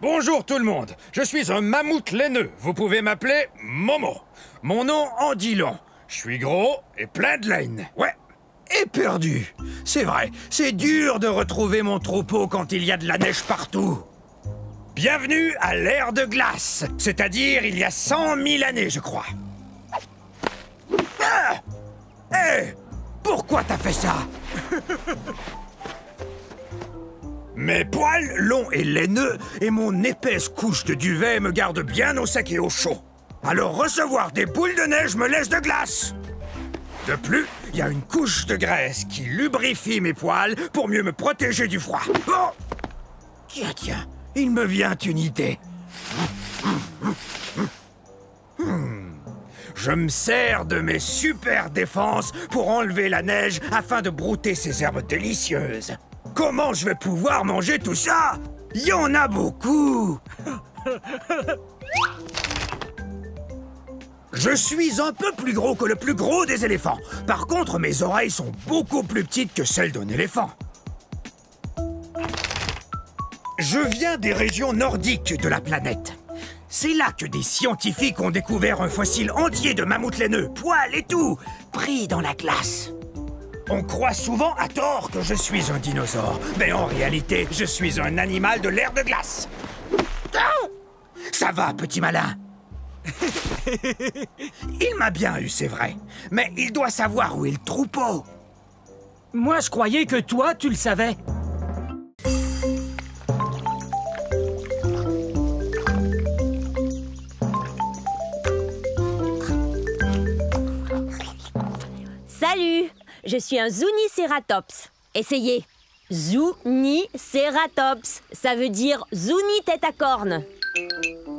Bonjour tout le monde, je suis un mammouth laineux, vous pouvez m'appeler Momo. Mon nom en dit long, je suis gros et plein de laine, ouais. Et perdu. C'est vrai, c'est dur de retrouver mon troupeau quand il y a de la neige partout. Bienvenue à l'ère de glace, c'est-à-dire il y a 100 000 années, je crois. Ah! Hé! Pourquoi t'as fait ça? Mes poils longs et laineux et mon épaisse couche de duvet me gardent bien au sec et au chaud. Alors recevoir des boules de neige me laisse de glace. De plus, il y a une couche de graisse qui lubrifie mes poils pour mieux me protéger du froid. Oh! Tiens, il me vient une idée. Je me sers de mes super défenses pour enlever la neige afin de brouter ces herbes délicieuses. Comment je vais pouvoir manger tout ça? Il y en a beaucoup. Je suis un peu plus gros que le plus gros des éléphants. Par contre, mes oreilles sont beaucoup plus petites que celles d'un éléphant. Je viens des régions nordiques de la planète. C'est là que des scientifiques ont découvert un fossile entier de mammouth laineux, poils et tout, pris dans la glace. On croit souvent à tort que je suis un dinosaure, mais en réalité, je suis un animal de l'ère de glace. Ah! Ça va, petit malin. Il m'a bien eu, c'est vrai, mais il doit savoir où est le troupeau. Moi, je croyais que toi, tu le savais. Salut, je suis un Zuniceratops. Essayez. Zuniceratops, ça veut dire Zuni tête à cornes.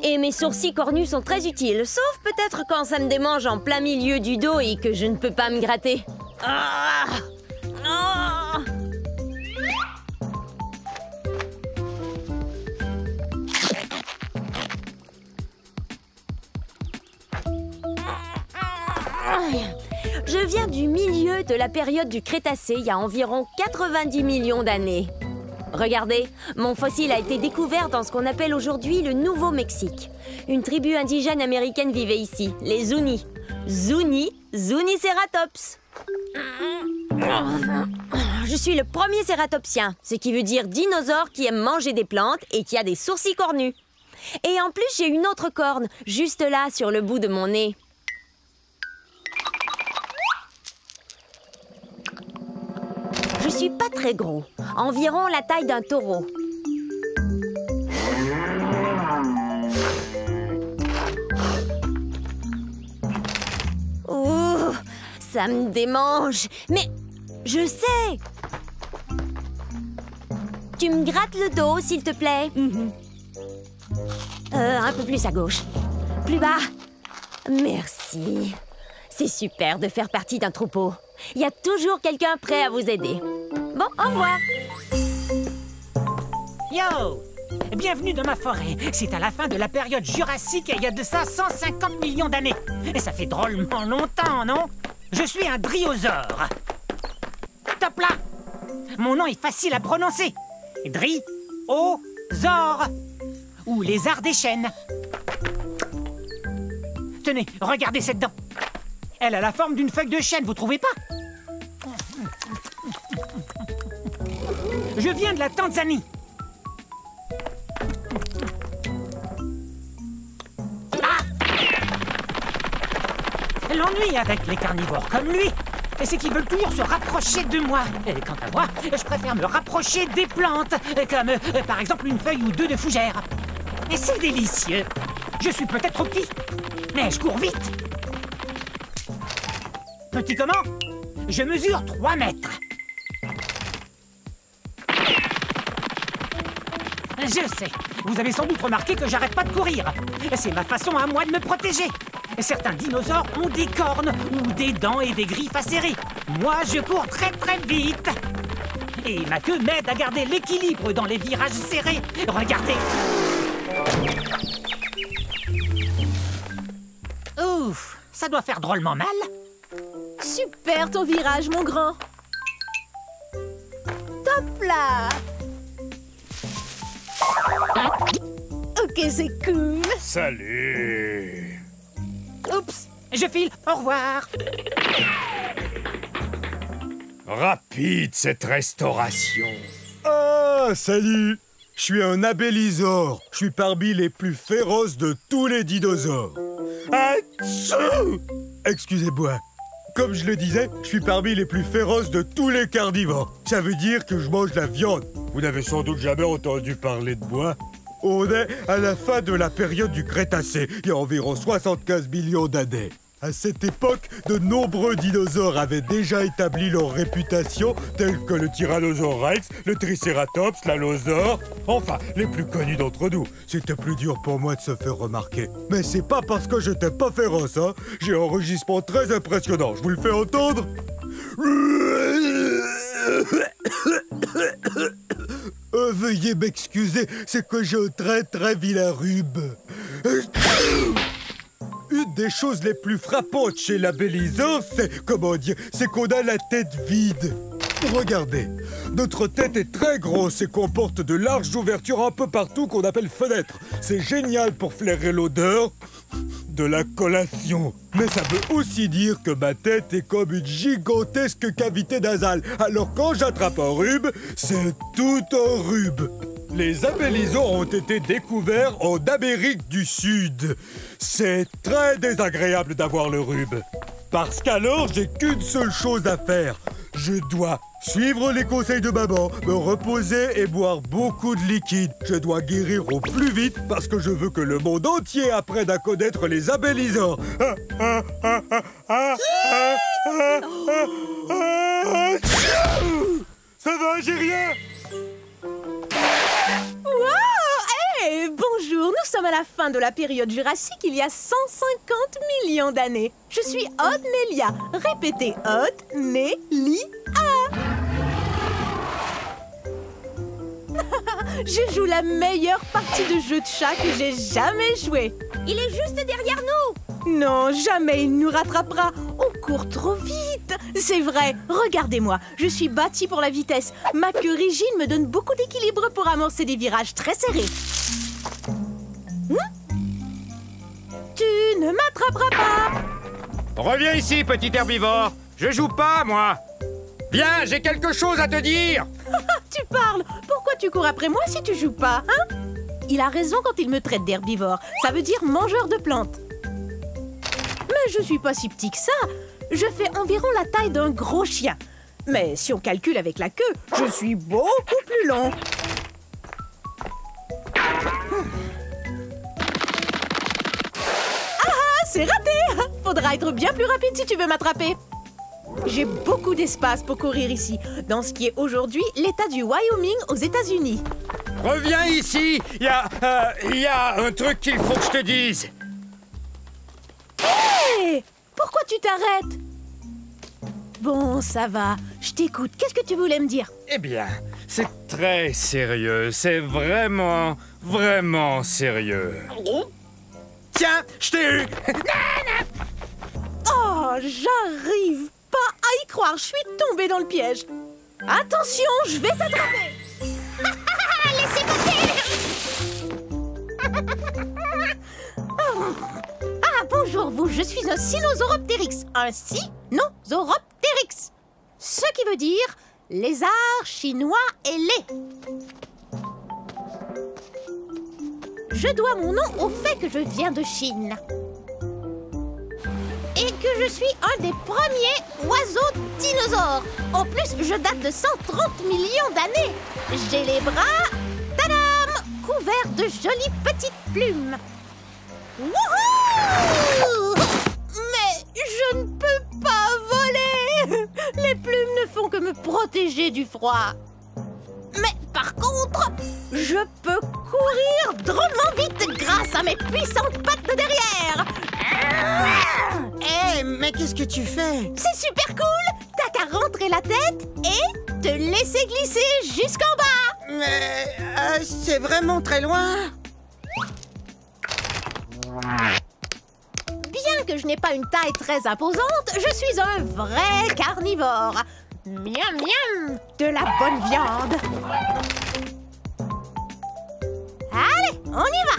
Et mes sourcils cornus sont très utiles, sauf peut-être quand ça me démange en plein milieu du dos et que je ne peux pas me gratter. Ah! Ah! Je viens du milieu de la période du Crétacé, il y a environ 90 millions d'années. Regardez, mon fossile a été découvert dans ce qu'on appelle aujourd'hui le Nouveau-Mexique. Une tribu indigène américaine vivait ici, les Zuni. Zuniceratops. Je suis le premier cératopsien, ce qui veut dire dinosaure qui aime manger des plantes et qui a des sourcils cornus. Et en plus, j'ai une autre corne, juste là, sur le bout de mon nez. Je suis pas très gros, environ la taille d'un taureau. Ouh, ça me démange. Mais je sais. Tu me grattes le dos, s'il te plaît. Un peu plus à gauche. Plus bas. Merci. C'est super de faire partie d'un troupeau. Il y a toujours quelqu'un prêt à vous aider. Bon, au revoir. Yo! Bienvenue dans ma forêt. C'est à la fin de la période jurassique et il y a de ça 150 millions d'années. Et ça fait drôlement longtemps, non? Je suis un dryosaure. Top là! Mon nom est facile à prononcer. Dryosaure. Ou lézard des chênes. Tenez, regardez cette dent. Elle a la forme d'une feuille de chêne, vous trouvez pas? Je viens de la Tanzanie. Ah! L'ennui avec les carnivores comme lui, c'est qu'ils veulent toujours se rapprocher de moi. Et quant à moi, je préfère me rapprocher des plantes, comme par exemple une feuille ou deux de fougère. Et c'est délicieux. Je suis peut-être trop petit, mais je cours vite. Petit comment? Je mesure 3 mètres. Je sais, vous avez sans doute remarqué que j'arrête pas de courir. C'est ma façon à moi de me protéger. Certains dinosaures ont des cornes ou des dents et des griffes acérées. Moi, je cours très très vite. Et ma queue m'aide à garder l'équilibre dans les virages serrés. Regardez. Ouf, ça doit faire drôlement mal. Super ton virage, mon grand. Top là. que c'est cool. Salut. Oups, je file, au revoir. Rapide cette restauration. Ah, salut! Je suis un abélisore. Je suis parmi les plus féroces de tous les dinosaures. Atchou! Excusez-moi. Comme je le disais, je suis parmi les plus féroces de tous les carnivores. Ça veut dire que je mange la viande. Vous n'avez sans doute jamais entendu parler de moi. On est à la fin de la période du Crétacé, il y a environ 75 millions d'années. À cette époque, de nombreux dinosaures avaient déjà établi leur réputation, tels que le Tyrannosaure Rex, le Triceratops, l'Allosaure... Enfin, les plus connus d'entre nous. C'était plus dur pour moi de se faire remarquer. Mais c'est pas parce que j'étais pas féroce, hein. J'ai un rugissement très impressionnant. Je vous le fais entendre? Veuillez m'excuser, c'est que j'ai un très vilain rhume. Une des choses les plus frappantes chez l'abélisore, c'est qu'on a la tête vide. Regardez, notre tête est très grosse et comporte de larges ouvertures un peu partout qu'on appelle fenêtres. C'est génial pour flairer l'odeur de la collation. Mais ça veut aussi dire que ma tête est comme une gigantesque cavité nasale. Alors quand j'attrape un rhume, c'est tout un rhume. Les abélisores ont été découverts en Amérique du Sud. C'est très désagréable d'avoir le rhume. Parce qu'alors, j'ai qu'une seule chose à faire. Je dois suivre les conseils de maman, me reposer et boire beaucoup de liquide. Je dois guérir au plus vite parce que je veux que le monde entier apprenne à connaître les abélisores. Ça va, j'ai rien. Hey, bonjour, nous sommes à la fin de la période jurassique il y a 150 millions d'années. Je suis Aude-Nélia. Répétez Aude-Nélia. Je joue la meilleure partie de jeu de chat que j'ai jamais joué. Il est juste derrière nous. Non, jamais il nous rattrapera. On court trop vite. C'est vrai, regardez-moi. Je suis bâtie pour la vitesse. Ma queue rigide me donne beaucoup d'équilibre pour amorcer des virages très serrés. Tu ne m'attraperas pas. Reviens ici, petit herbivore. Je joue pas, moi. Viens, j'ai quelque chose à te dire. Tu parles. Pourquoi tu cours après moi si tu joues pas, hein? Il a raison quand il me traite d'herbivore. Ça veut dire mangeur de plantes. Mais je suis pas si petit que ça. Je fais environ la taille d'un gros chien. Mais si on calcule avec la queue, je suis beaucoup plus long. Ah, c'est raté! Faudra être bien plus rapide si tu veux m'attraper. J'ai beaucoup d'espace pour courir ici, dans ce qui est aujourd'hui l'État du Wyoming aux États-Unis. Reviens ici. Il y a un truc qu'il faut que je te dise. Hé! Pourquoi tu t'arrêtes? Bon, ça va. Je t'écoute. Qu'est-ce que tu voulais me dire? Eh bien, c'est très sérieux. C'est vraiment sérieux. Tiens, je t'ai eu. Oh, j'arrive pas à y croire. Je suis tombée dans le piège. Attention, je vais t'attraper. Laissez passer. Ah, bonjour vous. Je suis un Sinosauropteryx. Un Sinosauropteryx. Ce qui veut dire lézard chinois ailé. Je dois mon nom au fait que je viens de Chine. Et que je suis un des premiers oiseaux dinosaures. En plus, je date de 130 millions d'années. J'ai les bras, tadam, couverts de jolies petites plumes. Wouhou! Mais je ne peux pas voler. Les plumes ne font que me protéger du froid. Mais par contre, je peux courir drôlement vite grâce à mes puissantes pattes de derrière. Hé, mais qu'est-ce que tu fais? C'est super cool. T'as qu'à rentrer la tête et te laisser glisser jusqu'en bas. Mais c'est vraiment très loin. Bien que je n'ai pas une taille très imposante, je suis un vrai carnivore. Miam miam, de la bonne viande. Allez, on y va.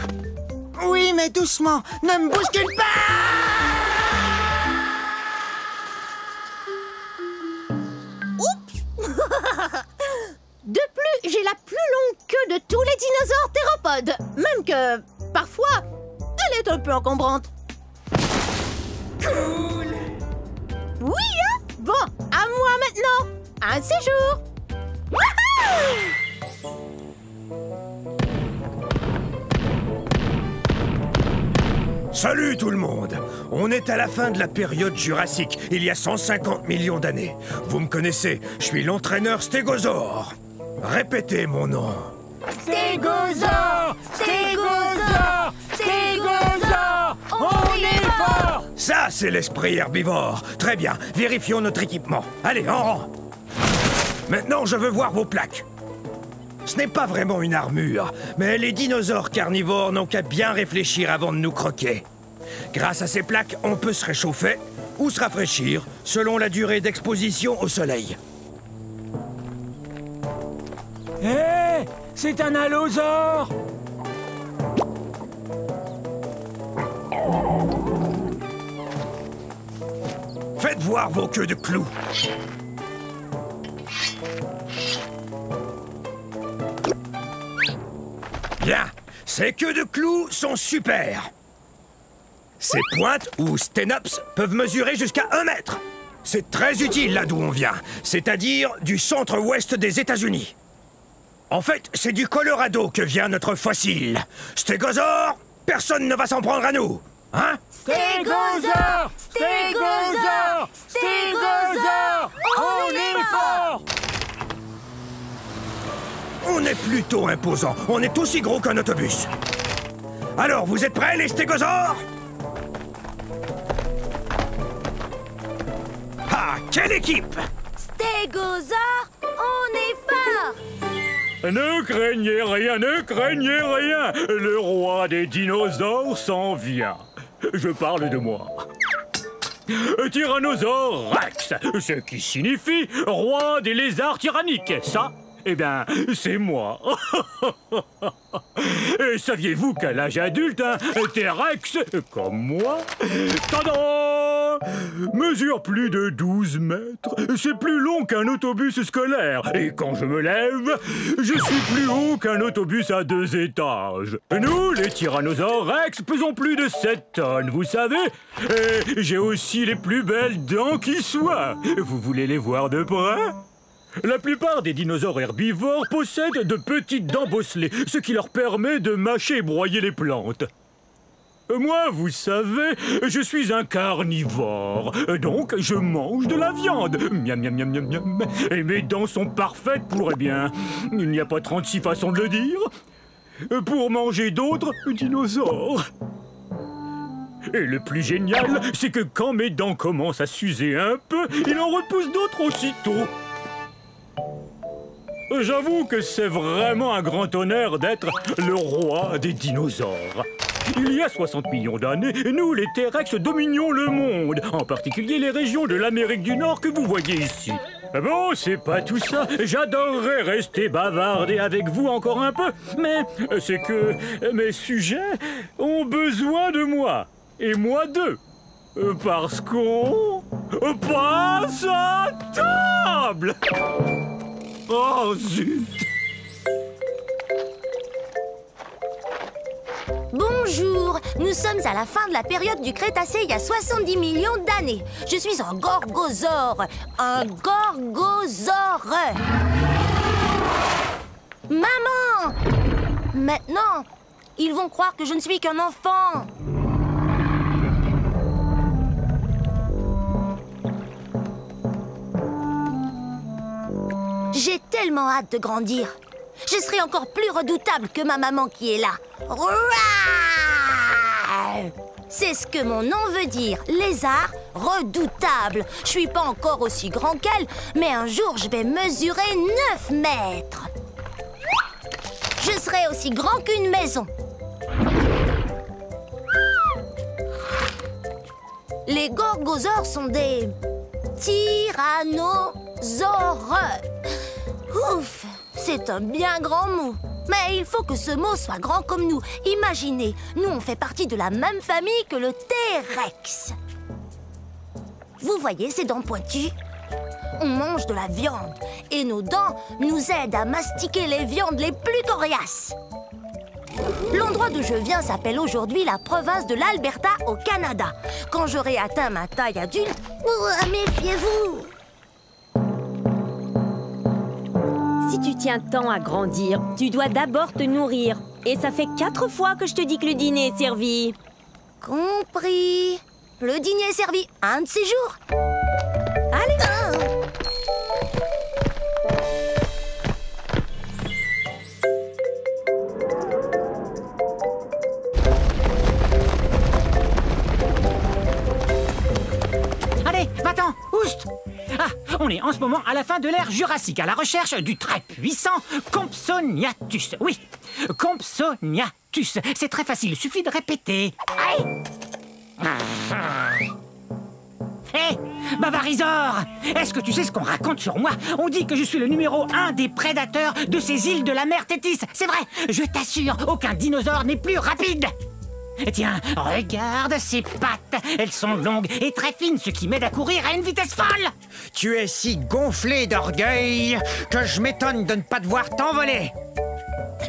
Oui, mais doucement. Ne me bouscule pas! De plus, j'ai la plus longue queue de tous les dinosaures théropodes. Même que, parfois, elle est un peu encombrante. Cool! Oui, hein? Bon, à moi maintenant. Un séjour. Wouhou! Salut tout le monde! On est à la fin de la période jurassique, il y a 150 millions d'années. Vous me connaissez, je suis l'entraîneur Stégosaure. Répétez mon nom. Stégosaure! Stégosaure! Stégosaure! On est fort! Ça, c'est l'esprit herbivore. Très bien, vérifions notre équipement. Allez, en rang. Maintenant, je veux voir vos plaques. Ce n'est pas vraiment une armure, mais les dinosaures carnivores n'ont qu'à bien réfléchir avant de nous croquer. Grâce à ces plaques, on peut se réchauffer ou se rafraîchir selon la durée d'exposition au soleil. Hé! C'est un allosaure! Faites voir vos queues de clous. Bien, ces queues de clous sont super. Ces pointes, ou sténops, peuvent mesurer jusqu'à 1 mètre. C'est très utile là d'où on vient, c'est-à-dire du centre-ouest des États-Unis. En fait, c'est du Colorado que vient notre fossile. Stégosaure, personne ne va s'en prendre à nous. Hein? Stégosaure! Stégosaure! Stégosaure! On est fort! On est plutôt imposant. On est aussi gros qu'un autobus. Alors, vous êtes prêts, les stégosaures? Ah, quelle équipe! Stégosaure, on est fort! Ne craignez rien, ne craignez rien. Le roi des dinosaures s'en vient. Je parle de moi. Tyrannosaure Rex, ce qui signifie roi des lézards tyranniques. Ça, eh bien, c'est moi. Et saviez-vous qu'à l'âge adulte, un T-Rex, comme moi, tada, mesure plus de 12 mètres. C'est plus long qu'un autobus scolaire. Et quand je me lève, je suis plus haut qu'un autobus à 2 étages. Nous, les Tyrannosaures Rex, pesons plus de 7 tonnes, vous savez. Et j'ai aussi les plus belles dents qui soient. Vous voulez les voir de près ? La plupart des dinosaures herbivores possèdent de petites dents bosselées, ce qui leur permet de mâcher et broyer les plantes. Moi, vous savez, je suis un carnivore, donc je mange de la viande. Miam, miam, miam, miam, miam. Et mes dents sont parfaites pour, eh bien, il n'y a pas 36 façons de le dire, pour manger d'autres dinosaures. Et le plus génial, c'est que quand mes dents commencent à s'user un peu, il en repousse d'autres aussitôt. J'avoue que c'est vraiment un grand honneur d'être le roi des dinosaures. Il y a 60 millions d'années, nous, les T-Rex, dominions le monde, en particulier les régions de l'Amérique du Nord que vous voyez ici. Bon, c'est pas tout ça. J'adorerais rester bavarder avec vous encore un peu, mais c'est que mes sujets ont besoin de moi, et moi d'eux. Parce qu'on passe à table. Oh, zut! Bonjour, nous sommes à la fin de la période du Crétacé il y a 70 millions d'années. Je suis un gorgosaure. Un gorgosaure. Maman! Maintenant, ils vont croire que je ne suis qu'un enfant. J'ai tellement hâte de grandir. Je serai encore plus redoutable que ma maman qui est là. C'est ce que mon nom veut dire, lézard redoutable. Je suis pas encore aussi grand qu'elle, mais un jour je vais mesurer 9 mètres. Je serai aussi grand qu'une maison. Les gorgosaures sont des tyrannosaures. Ouf, c'est un bien grand mot. Mais il faut que ce mot soit grand comme nous. Imaginez, nous on fait partie de la même famille que le T-Rex. Vous voyez ces dents pointues? On mange de la viande et nos dents nous aident à mastiquer les viandes les plus coriaces. L'endroit d'où je viens s'appelle aujourd'hui la province de l'Alberta au Canada. Quand j'aurai atteint ma taille adulte, méfiez-vous! Si tu tiens tant à grandir, tu dois d'abord te nourrir. Et ça fait 4 fois que je te dis que le dîner est servi. Compris. Le dîner est servi un de ces jours. Allez! Allez, va-t'en, oust! Ah, on est en ce moment à la fin de l'ère Jurassique, à la recherche du très puissant Compsognathus. Oui, Compsognathus. C'est très facile, il suffit de répéter. Hé, Bavarisor! Est-ce que tu sais ce qu'on raconte sur moi? On dit que je suis le numéro 1 des prédateurs de ces îles de la mer Tétis. C'est vrai, je t'assure, aucun dinosaure n'est plus rapide. Tiens, regarde ces pattes. Elles sont longues et très fines, ce qui m'aide à courir à une vitesse folle. Tu es si gonflé d'orgueil que je m'étonne de ne pas te voir t'envoler.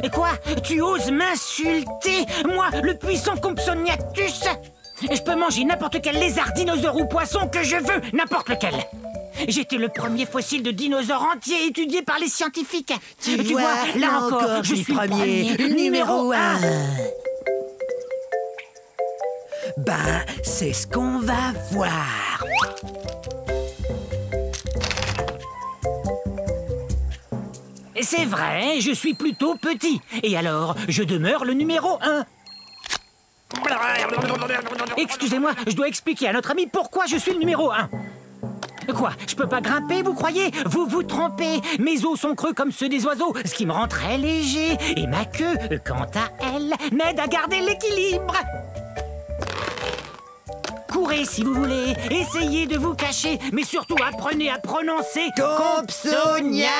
Et quoi? Tu oses m'insulter? Moi, le puissant Compsognathus? Je peux manger n'importe quel lézard, dinosaure ou poisson que je veux, n'importe lequel. J'étais le premier fossile de dinosaure entier étudié par les scientifiques. Tu vois, là encore, je suis le premier, numéro 1. Ben, c'est ce qu'on va voir. C'est vrai, je suis plutôt petit. Et alors, je demeure le numéro 1. Excusez-moi, je dois expliquer à notre ami pourquoi je suis le numéro 1. Quoi? Je peux pas grimper, vous croyez? Vous vous trompez. Mes os sont creux comme ceux des oiseaux, ce qui me rend très léger. Et ma queue, quant à elle, m'aide à garder l'équilibre. Courez si vous voulez, essayez de vous cacher, mais surtout apprenez à prononcer Compsognathus.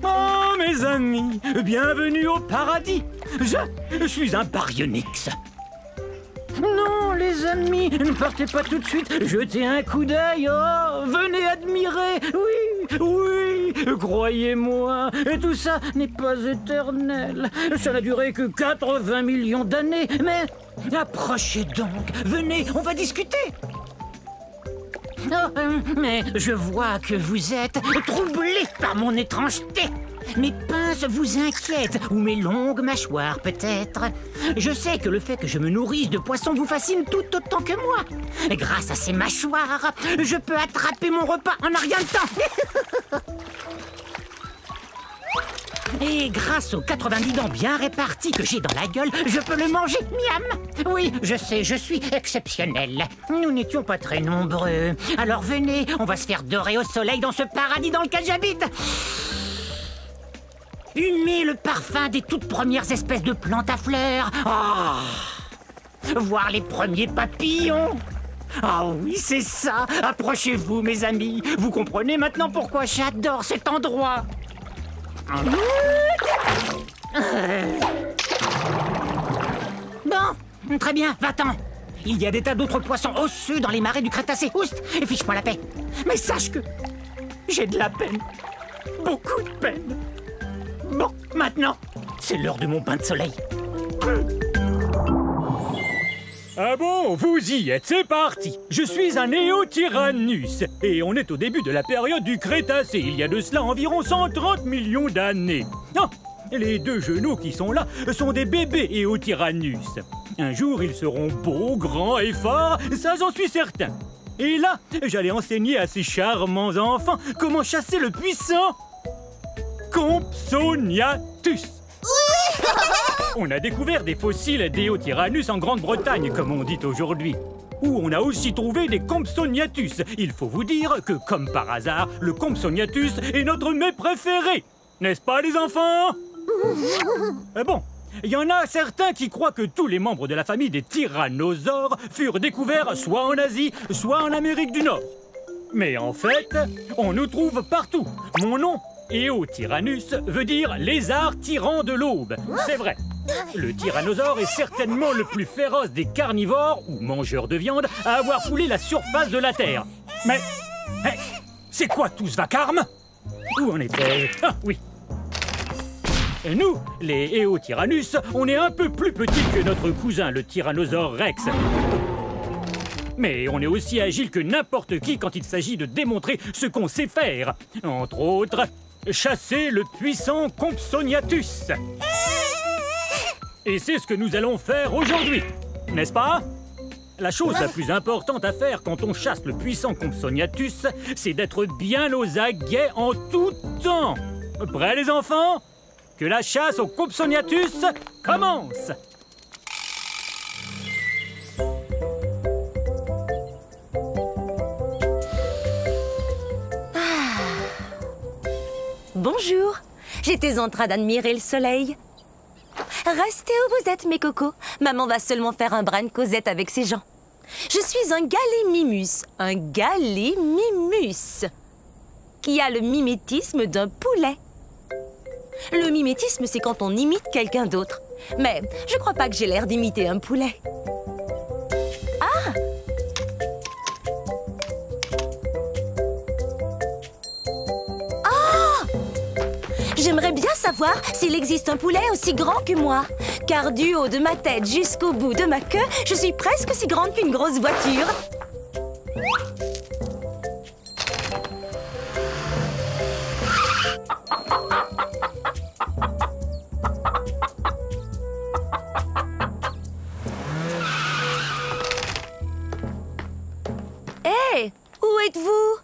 Oh, mes amis, bienvenue au paradis. Je suis un baryonyx. Non, les amis, ne partez pas tout de suite. Jetez un coup d'œil. Oh, venez admirer. Oui, croyez-moi. Et tout ça n'est pas éternel. Ça n'a duré que 80 millions d'années. Mais approchez donc. Venez, on va discuter. Oh, mais je vois que vous êtes troublé par mon étrangeté. Mes pinces vous inquiètent, ou mes longues mâchoires peut-être. Je sais que le fait que je me nourrisse de poissons vous fascine tout autant que moi. Et grâce à ces mâchoires, je peux attraper mon repas en un rien de temps. Et grâce aux 90 dents bien réparties que j'ai dans la gueule, je peux le manger, miam. Oui, je sais, je suis exceptionnel. Nous n'étions pas très nombreux. Alors venez, on va se faire dorer au soleil dans ce paradis dans lequel j'habite. Humer le parfum des toutes premières espèces de plantes à fleurs. Oh, voir les premiers papillons. Ah oui, c'est ça. Approchez-vous, mes amis. Vous comprenez maintenant pourquoi j'adore cet endroit. Bon, très bien, va-t'en. Il y a des tas d'autres poissons osseux dans les marais du Crétacé. Oust, et fiche-moi la paix. Mais sache que j'ai de la peine. Beaucoup de peine. Bon, maintenant, c'est l'heure de mon bain de soleil. Ah bon, vous y êtes, c'est parti. Je suis un Néotyrannus et on est au début de la période du Crétacé, il y a de cela environ 130 millions d'années. Ah, les deux genoux qui sont là sont des bébés Néotyrannus. Un jour, ils seront beaux, grands et forts, ça j'en suis certain. Et là, j'allais enseigner à ces charmants enfants comment chasser le puissant Compsognathus. On a découvert des fossiles d'Éotyrannus en Grande-Bretagne, comme on dit aujourd'hui, où on a aussi trouvé des Compsognathus. Il faut vous dire que, comme par hasard, le Compsognathus est notre mets préféré. N'est-ce pas, les enfants? Bon, il y en a certains qui croient que tous les membres de la famille des tyrannosaures furent découverts soit en Asie, soit en Amérique du Nord. Mais en fait, on nous trouve partout. Mon nom, Eotyrannus, veut dire lézard tyran de l'aube. C'est vrai. Le tyrannosaure est certainement le plus féroce des carnivores, ou mangeurs de viande, à avoir foulé la surface de la Terre. Mais c'est quoi tout ce vacarme? Où en était? Ah, oui. Et nous, les Eotyrannus, on est un peu plus petits que notre cousin, le tyrannosaure Rex. Mais on est aussi agile que n'importe qui quand il s'agit de démontrer ce qu'on sait faire. Entre autres, chasser le puissant Compsognathus. Et c'est ce que nous allons faire aujourd'hui, n'est-ce pas? La chose la plus importante à faire quand on chasse le puissant Compsognathus, c'est d'être bien aux aguets en tout temps. Prêts les enfants? Que la chasse au Compsognathus commence! Bonjour, j'étais en train d'admirer le soleil. Restez où vous êtes, mes cocos. Maman va seulement faire un brin de causette avec ses gens. Je suis un gallimimus, qui a le mimétisme d'un poulet. Le mimétisme, c'est quand on imite quelqu'un d'autre. Mais je crois pas que j'ai l'air d'imiter un poulet. Ah! J'aimerais bien savoir s'il existe un poulet aussi grand que moi. Car du haut de ma tête jusqu'au bout de ma queue, je suis presque aussi grande qu'une grosse voiture. Hé, où êtes-vous?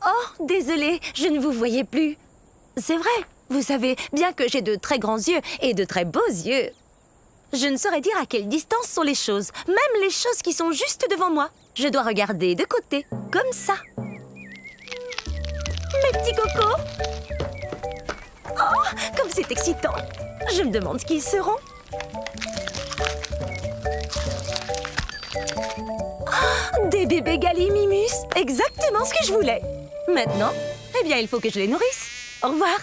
Oh, désolée, je ne vous voyais plus. C'est vrai, vous savez bien que j'ai de très grands yeux et de très beaux yeux. Je ne saurais dire à quelle distance sont les choses, même les choses qui sont juste devant moi. Je dois regarder de côté, comme ça. Mes petits cocos! Oh, comme c'est excitant! Je me demande ce qu'ils seront. Oh, des bébés gallimimus, exactement ce que je voulais. Maintenant, eh bien, il faut que je les nourrisse. Au revoir.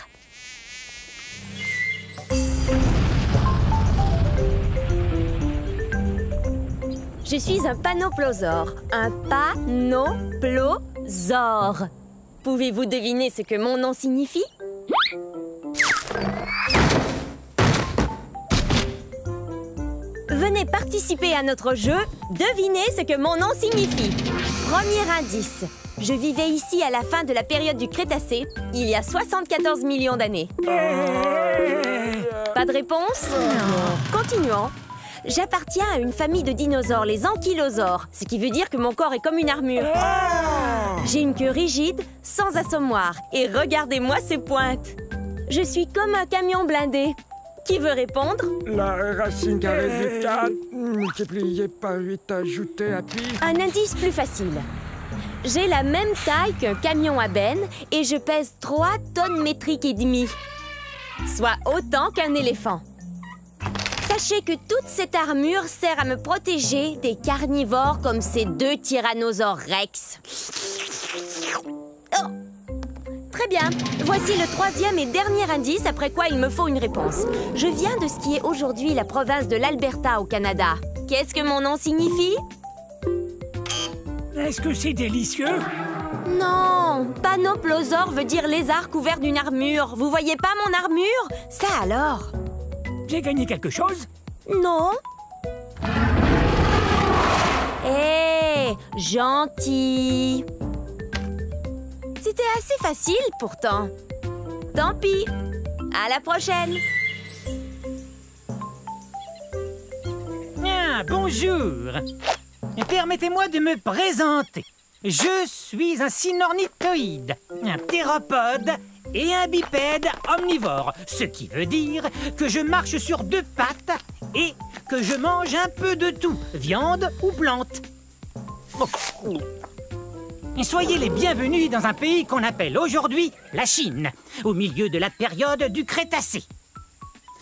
Je suis un panoplosaure. Un panoplosaure. Pouvez-vous deviner ce que mon nom signifie? Venez participer à notre jeu. Devinez ce que mon nom signifie. Premier indice. Je vivais ici à la fin de la période du Crétacé, il y a 74 millions d'années. Pas de réponse? Non. Continuons. J'appartiens à une famille de dinosaures, les ankylosaures, ce qui veut dire que mon corps est comme une armure. J'ai une queue rigide, sans assommoir, et regardez-moi ces pointes. Je suis comme un camion blindé. Qui veut répondre? La racine carrée du 4 multiplié par 8 ajouté à pi. Un indice plus facile. J'ai la même taille qu'un camion à benne et je pèse 3 tonnes métriques et demie, soit autant qu'un éléphant. Sachez que toute cette armure sert à me protéger des carnivores comme ces 2 tyrannosaures Rex. Oh! Très bien. Voici le 3e et dernier indice, après quoi il me faut une réponse. Je viens de ce qui est aujourd'hui la province de l'Alberta au Canada. Qu'est-ce que mon nom signifie? Est-ce que c'est délicieux? Non, panoplosaure veut dire lézard couvert d'une armure. Vous voyez pas mon armure? Ça alors? J'ai gagné quelque chose? Non. Hé, gentil. C'était assez facile pourtant. Tant pis. À la prochaine. Ah, bonjour. Permettez-moi de me présenter. Je suis un synornithoïde, un théropode et un bipède omnivore. Ce qui veut dire que je marche sur 2 pattes et que je mange un peu de tout, viande ou plante. Oh. Soyez les bienvenus dans un pays qu'on appelle aujourd'hui la Chine, au milieu de la période du Crétacé.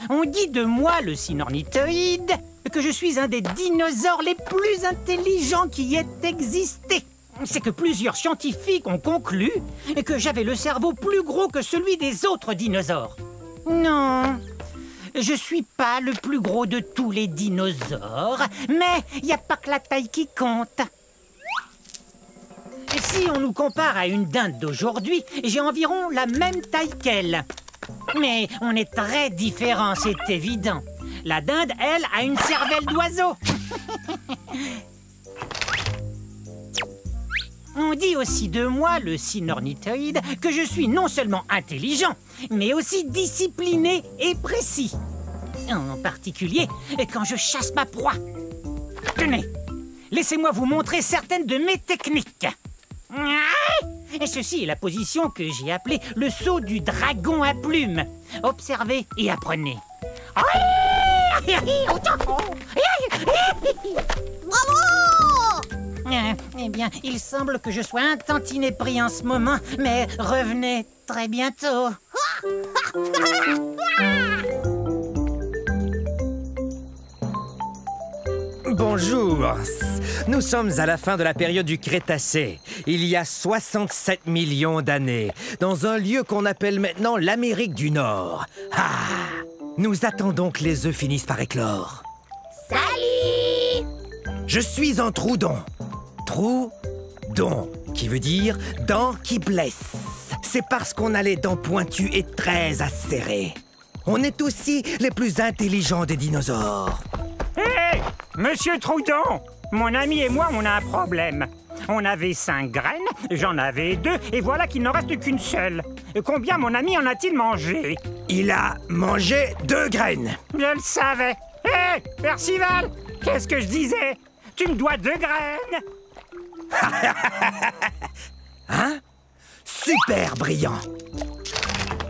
On dit de moi, le Sinornithoïde, que je suis un des dinosaures les plus intelligents qui ait existé. C'est que plusieurs scientifiques ont conclu que j'avais le cerveau plus gros que celui des autres dinosaures. Non, je suis pas le plus gros de tous les dinosaures, mais il n'y a pas que la taille qui compte. Si on nous compare à une dinde d'aujourd'hui, j'ai environ la même taille qu'elle. Mais on est très différents, c'est évident. La dinde, elle, a une cervelle d'oiseau. On dit aussi de moi, le Sinornithoïde, que je suis non seulement intelligent, mais aussi discipliné et précis. En particulier, quand je chasse ma proie. Tenez, laissez-moi vous montrer certaines de mes techniques. Et ceci est la position que j'ai appelée le saut du dragon à plumes. Observez et apprenez. Bravo! Eh bien, il semble que je sois un tantinet pris en ce moment, mais revenez très bientôt. Bonjour. Nous sommes à la fin de la période du Crétacé, il y a 67 millions d'années, dans un lieu qu'on appelle maintenant l'Amérique du Nord. Ah! Nous attendons que les œufs finissent par éclore. Salut! Je suis un Troudon. Troudon, qui veut dire dents qui blessent. C'est parce qu'on a les dents pointues et très acérées. On est aussi les plus intelligents des dinosaures. Hé, Monsieur Troudon, mon ami et moi, on a un problème. On avait 5 graines, j'en avais 2, et voilà qu'il n'en reste qu'une seule. Combien mon ami en a-t-il mangé? Il a mangé 2 graines. Je le savais. Hé, Percival, qu'est-ce que je disais? Tu me dois 2 graines. Hein? Super brillant.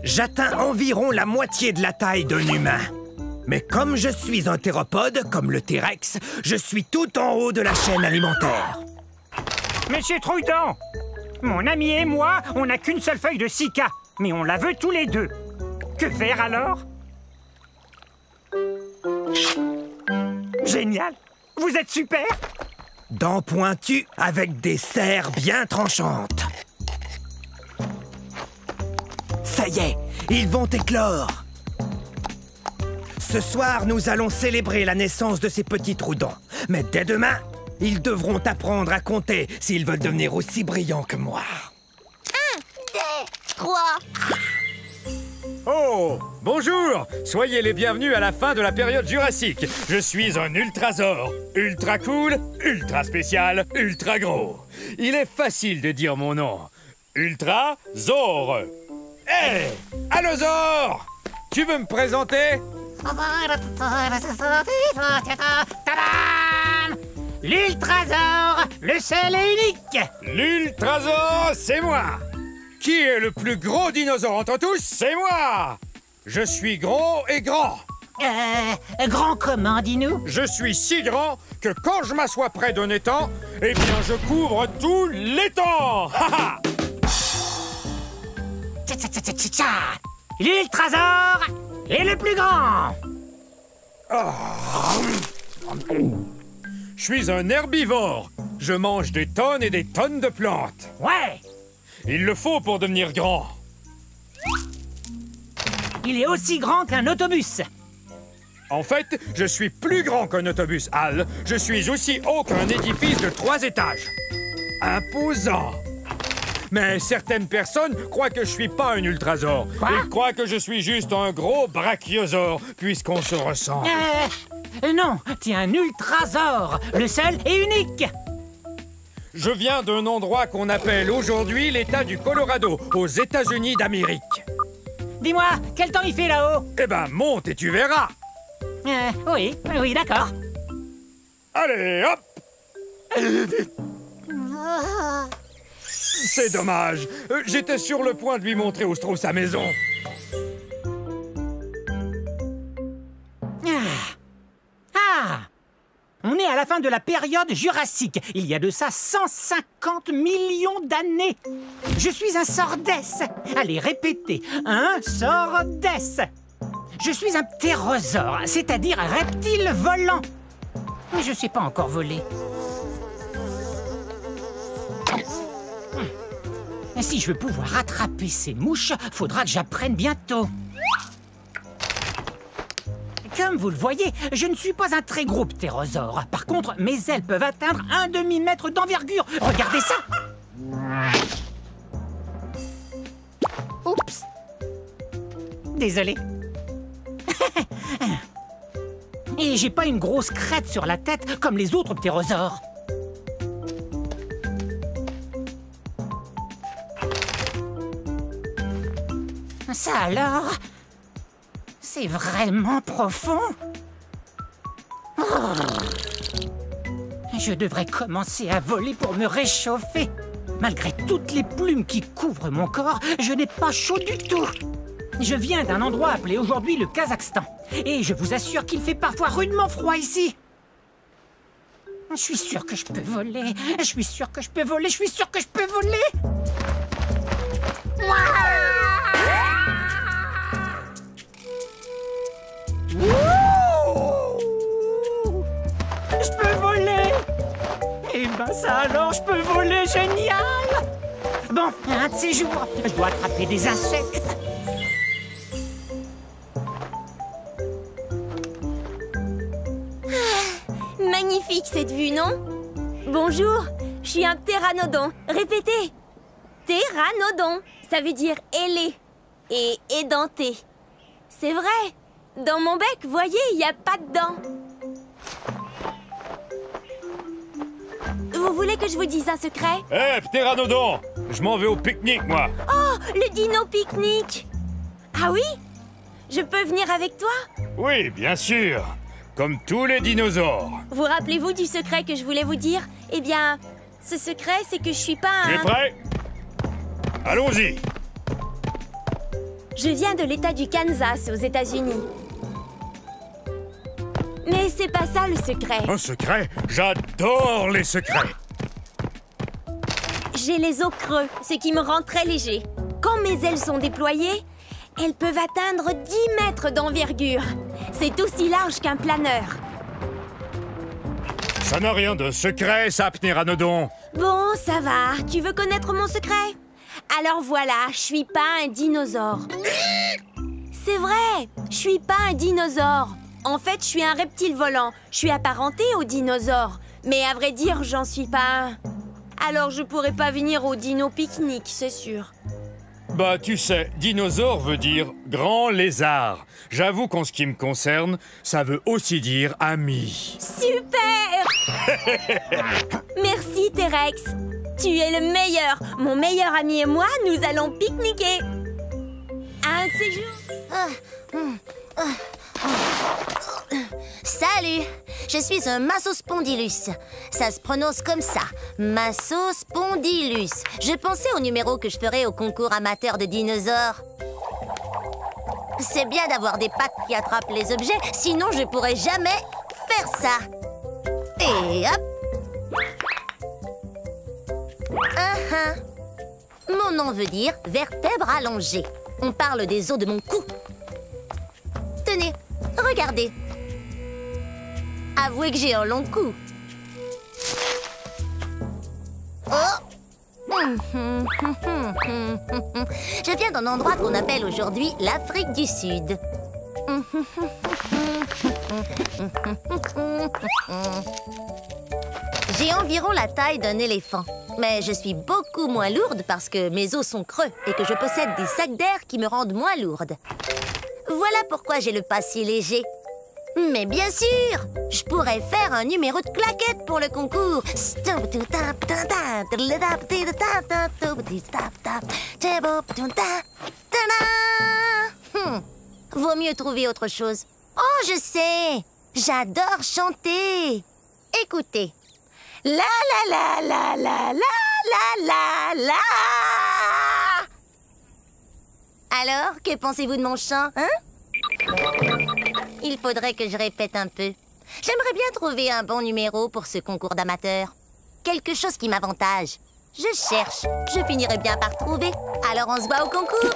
J'atteins environ la moitié de la taille d'un humain. Mais comme je suis un théropode, comme le T-Rex, je suis tout en haut de la chaîne alimentaire. Monsieur Troudon, mon ami et moi, on n'a qu'une seule feuille de cica, mais on la veut tous les deux. Que faire alors? Génial! Vous êtes super! Dents pointues avec des serres bien tranchantes. Ça y est, ils vont éclore. Ce soir, nous allons célébrer la naissance de ces petits Troudons. Mais dès demain, ils devront apprendre à compter s'ils veulent devenir aussi brillants que moi. 1, 2, 3. Oh, bonjour! Soyez les bienvenus à la fin de la période jurassique. Je suis un ultrasaure. Ultra cool, ultra spécial, ultra gros. Il est facile de dire mon nom. Ultrasaure. Hé! Allosaure! Tu veux me présenter? L'Ultrasaure, le seul et unique! L'ultrasaure, c'est moi! Qui est le plus gros dinosaure entre tous? C'est moi! Je suis gros et grand. Grand comment, dis-nous? Je suis si grand que quand je m'assois près d'un étang, eh bien, je couvre tout l'étang! Ha ha! L'Ultrasaure est le plus grand! Je suis un herbivore. Je mange des tonnes et des tonnes de plantes. Ouais! Il le faut pour devenir grand. Il est aussi grand qu'un autobus. En fait, je suis plus grand qu'un autobus, Al. Je suis aussi haut qu'un édifice de 3 étages. Imposant. Mais certaines personnes croient que je suis pas un ultrasaure. Quoi? Ils croient que je suis juste un gros brachiosaure, puisqu'on se ressemble. Non, t'es un ultrasaure, le seul et unique. Je viens d'un endroit qu'on appelle aujourd'hui l'État du Colorado, aux États-Unis d'Amérique. Dis-moi, quel temps il fait là-haut? Eh ben, monte et tu verras. Oui, d'accord. Allez, hop! C'est dommage. J'étais sur le point de lui montrer où se trouve sa maison. On est à la fin de la période jurassique. Il y a de ça 150 millions d'années. Je suis un sordès. Allez, répétez. Un sordès. Je suis un ptérosaure, c'est-à-dire un reptile volant. Mais je sais pas encore voler. Et si je veux pouvoir attraper ces mouches, faudra que j'apprenne bientôt. Comme vous le voyez, je ne suis pas un très gros ptérosaure. Par contre, mes ailes peuvent atteindre 1 demi-mètre d'envergure. Regardez ça! Oups! Désolé. Et j'ai pas une grosse crête sur la tête comme les autres ptérosaures. Ça alors? C'est vraiment profond? Oh. Je devrais commencer à voler pour me réchauffer. Malgré toutes les plumes qui couvrent mon corps, je n'ai pas chaud du tout. Je viens d'un endroit appelé aujourd'hui le Kazakhstan. Et je vous assure qu'il fait parfois rudement froid ici. Je suis sûr que je peux voler. Je suis sûr que je peux voler. Je suis sûr que je peux voler. Je peux voler. Eh ben ça alors, je peux voler, génial. Bon, un de ces jours, je dois attraper des insectes. Magnifique cette vue, non? Bonjour, je suis un ptéranodon. Répétez. Ptéranodon, ça veut dire ailé et édenté. C'est vrai. Dans mon bec, voyez, il n'y a pas de dents. Vous voulez que je vous dise un secret? Hé, ptéranodon! Je m'en vais au pique-nique, moi! Oh, le dino pique-nique! Ah oui? Je peux venir avec toi? Oui, bien sûr! Comme tous les dinosaures! Vous rappelez-vous du secret que je voulais vous dire? Eh bien, ce secret, c'est que je suis pas un... Tu es prêt? Allons-y! Je viens de l'État du Kansas, aux États-Unis. Mais c'est pas ça le secret. Un secret? J'adore les secrets! J'ai les os creux, ce qui me rend très léger. Quand mes ailes sont déployées, elles peuvent atteindre 10 mètres d'envergure. C'est aussi large qu'un planeur. Ça n'a rien de secret, ça, ptéranodon! Bon, ça va. Tu veux connaître mon secret? Alors voilà, je suis pas un dinosaure. C'est vrai, je suis pas un dinosaure. En fait, je suis un reptile volant. Je suis apparenté aux dinosaures. Mais à vrai dire, j'en suis pas un. Alors je pourrais pas venir au dino pique-nique, c'est sûr. Bah, tu sais, dinosaure veut dire grand lézard. J'avoue qu'en ce qui me concerne, ça veut aussi dire ami. Super! Merci, T-Rex. Tu es le meilleur. Mon meilleur ami et moi, nous allons pique-niquer. Un de ces jours. Salut, je suis un Massospondylus. Ça se prononce comme ça, Massospondylus. Je pensais au numéro que je ferais au concours amateur de dinosaures. C'est bien d'avoir des pattes qui attrapent les objets, sinon je pourrais jamais faire ça. Et hop. Mon nom veut dire vertèbre allongée. On parle des os de mon cou. Tenez, regardez. Avouez que j'ai un long cou. Oh! Je viens d'un endroit qu'on appelle aujourd'hui l'Afrique du Sud. J'ai environ la taille d'un éléphant. Mais je suis beaucoup moins lourde parce que mes os sont creux et que je possède des sacs d'air qui me rendent moins lourde. Voilà pourquoi j'ai le pas si léger. Mais bien sûr, je pourrais faire un numéro de claquette pour le concours. Vaut mieux trouver autre chose. Oh, je sais, j'adore chanter. Écoutez. La la la la la la la la la. Alors, que pensez-vous de mon chant, hein? Il faudrait que je répète un peu. J'aimerais bien trouver un bon numéro pour ce concours d'amateurs. Quelque chose qui m'avantage. Je cherche. Je finirai bien par trouver. Alors on se voit au concours.